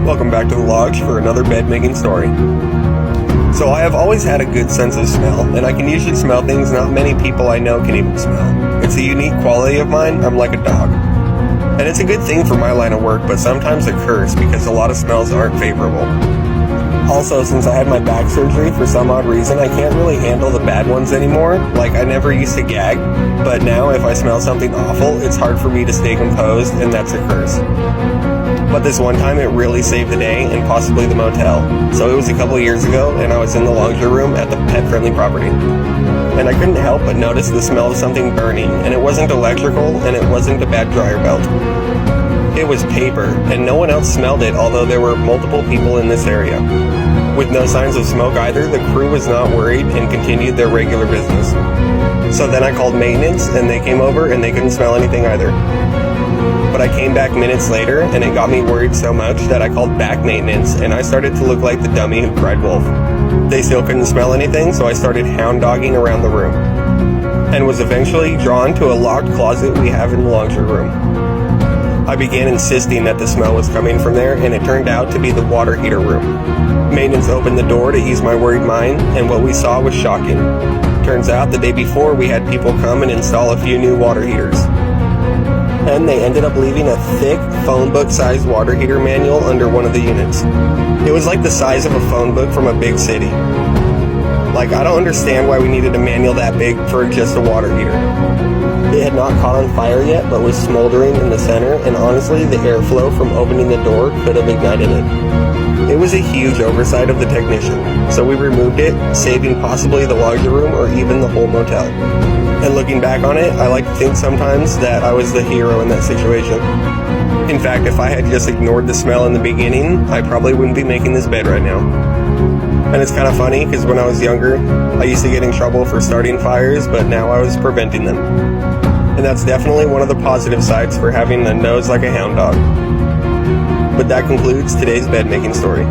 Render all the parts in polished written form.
Welcome back to the Logs for another bed making story. So I have always had a good sense of smell, and I can usually smell things not many people I know can even smell. It's a unique quality of mine. I'm like a dog. And it's a good thing for my line of work, but sometimes a curse because a lot of smells aren't favorable. Also, since I had my back surgery, for some odd reason, I can't really handle the bad ones anymore. Like, I never used to gag, but now if I smell something awful, it's hard for me to stay composed, and that's a curse. But this one time, it really saved the day, and possibly the motel. So it was a couple years ago, and I was in the laundry room at the pet-friendly property. And I couldn't help but notice the smell of something burning, and it wasn't electrical, and it wasn't a bad dryer belt. It was paper, and no one else smelled it, although there were multiple people in this area. With no signs of smoke either, the crew was not worried and continued their regular business. So then I called maintenance, and they came over, and they couldn't smell anything either. But I came back minutes later, and it got me worried so much that I called back maintenance, and I started to look like the dummy who cried wolf. They still couldn't smell anything, so I started hound dogging around the room, and was eventually drawn to a locked closet we have in the laundry room. I began insisting that the smell was coming from there, and it turned out to be the water heater room. Maintenance opened the door to ease my worried mind, and what we saw was shocking. Turns out the day before we had people come and install a few new water heaters. And they ended up leaving a thick phone book sized water heater manual under one of the units. It was like the size of a phone book from a big city. Like, I don't understand why we needed a manual that big for just a water heater. It had not caught on fire yet, but was smoldering in the center, and honestly, the airflow from opening the door could have ignited it. It was a huge oversight of the technician, so we removed it, saving possibly the laundry room or even the whole motel. And looking back on it, I like to think sometimes that I was the hero in that situation. In fact, if I had just ignored the smell in the beginning, I probably wouldn't be making this bed right now. And it's kind of funny, because when I was younger, I used to get in trouble for starting fires, but now I was preventing them. And that's definitely one of the positive sides for having a nose like a hound dog. But that concludes today's bed making story.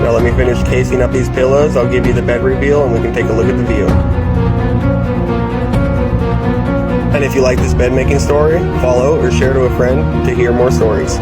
Now let me finish casing up these pillows, I'll give you the bed reveal, and we can take a look at the view. And if you like this bed making story, follow or share to a friend to hear more stories.